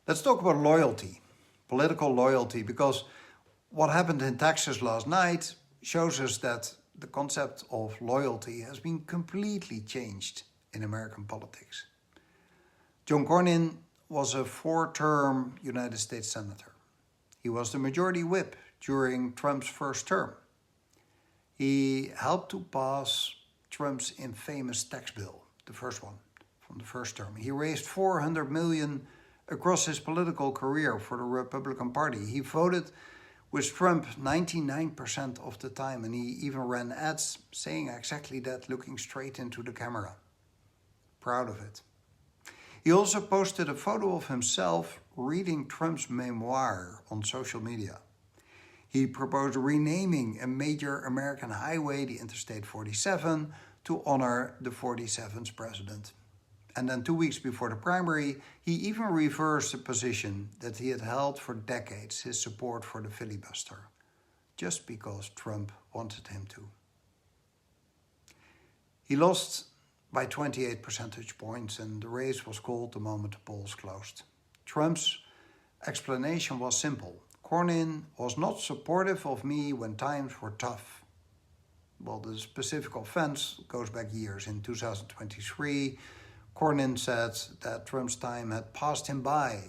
Let's talk about loyalty, political loyalty, because what happened in Texas last night shows us that the concept of loyalty has been completely changed in American politics. John Cornyn was a four-term United States Senator. He was the majority whip during Trump's first term. He helped to pass Trump's infamous tax bill, the first one from the first term. He raised $400 million across his political career for the Republican Party. He voted with Trump 99% of the time, and he even ran ads saying exactly that, looking straight into the camera. Proud of it. He also posted a photo of himself reading Trump's memoir on social media. He proposed renaming a major American highway, the Interstate 47, to honor the 47th president. And then 2 weeks before the primary, he even reversed the position that he had held for decades, his support for the filibuster, just because Trump wanted him to. He lost by 28 percentage points, and the race was called the moment the polls closed. Trump's explanation was simple. Cornyn was not supportive of me when times were tough. Well, the specific offense goes back years. In 2023, Cornyn said that Trump's time had passed him by.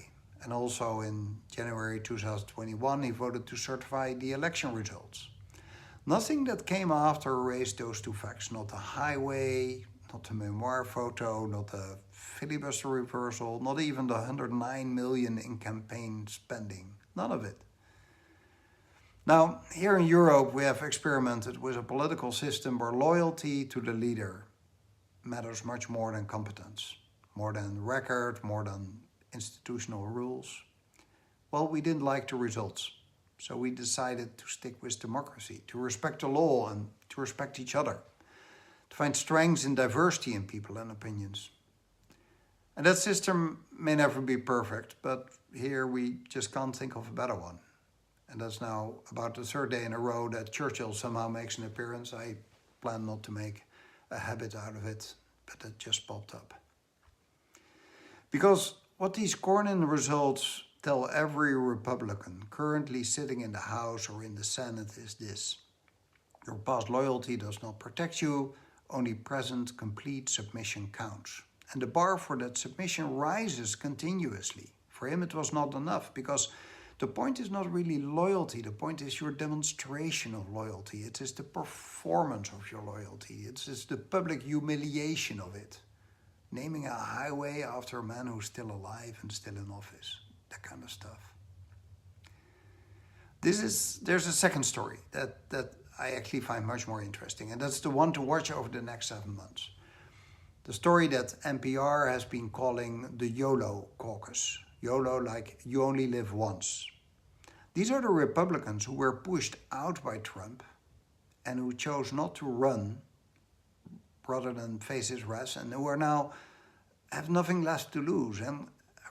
And also in January 2021, he voted to certify the election results. Nothing that came after erased those two facts. Not the highway, not the memoir photo, not the filibuster reversal, not even the $109 million in campaign spending. None of it. Now, here in Europe, we have experimented with a political system where loyalty to the leader matters much more than competence, more than record, more than institutional rules. Well, we didn't like the results, so we decided to stick with democracy, to respect the law and to respect each other, to find strengths in diversity in people and opinions. And that system may never be perfect, but here we just can't think of a better one. And that's now about the third day in a row that Churchill somehow makes an appearance. I plan not to make a habit out of it, but it just popped up. Because what these Cornyn results tell every Republican currently sitting in the House or in the Senate is this: your past loyalty does not protect you, only present complete submission counts. And the bar for that submission rises continuously. For him it was not enough, because the point is not really loyalty. The point is your demonstration of loyalty. It is the performance of your loyalty. It is the public humiliation of it. Naming a highway after a man who's still alive and still in office. That kind of stuff. There's a second story that I actually find much more interesting, and that's the one to watch over the next 7 months. The story that NPR has been calling the YOLO caucus. YOLO, like you only live once. These are the Republicans who were pushed out by Trump and who chose not to run rather than face his wrath, and who are now have nothing left to lose. And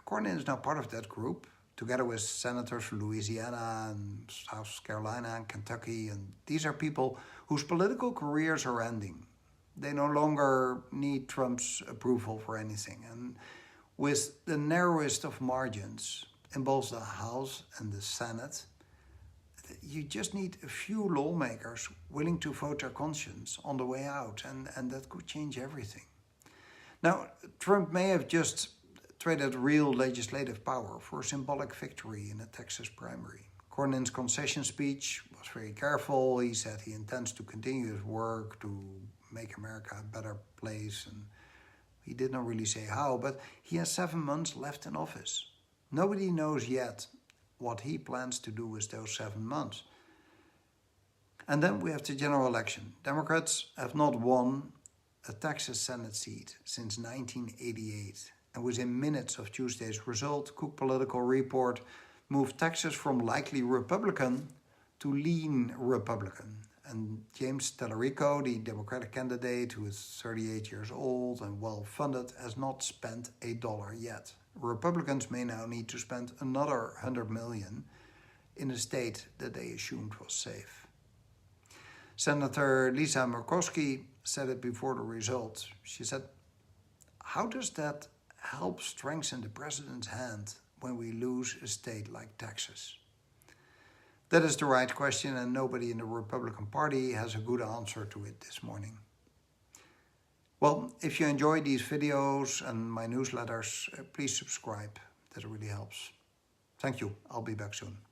Cornyn is now part of that group, together with senators from Louisiana and South Carolina and Kentucky. And these are people whose political careers are ending. They no longer need Trump's approval for anything. And with the narrowest of margins in both the House and the Senate, you just need a few lawmakers willing to vote their conscience on the way out, and that could change everything. Now, Trump may have just traded real legislative power for a symbolic victory in a Texas primary. Cornyn's concession speech was very careful. He said he intends to continue his work to make America a better place, and he did not really say how, but he has 7 months left in office. Nobody knows yet what he plans to do with those 7 months. And then we have the general election. Democrats have not won a Texas Senate seat since 1988. And within minutes of Tuesday's result, Cook Political Report moved Texas from likely Republican to lean Republican. And James Tallarico, the Democratic candidate who is 38 years old and well-funded, has not spent a dollar yet. Republicans may now need to spend another $100 million in a state that they assumed was safe. Senator Lisa Murkowski said it before the result. She said, how does that help strengthen the president's hand when we lose a state like Texas? That is the right question, and nobody in the Republican Party has a good answer to it this morning. Well, if you enjoy these videos and my newsletters, please subscribe. That really helps. Thank you. I'll be back soon.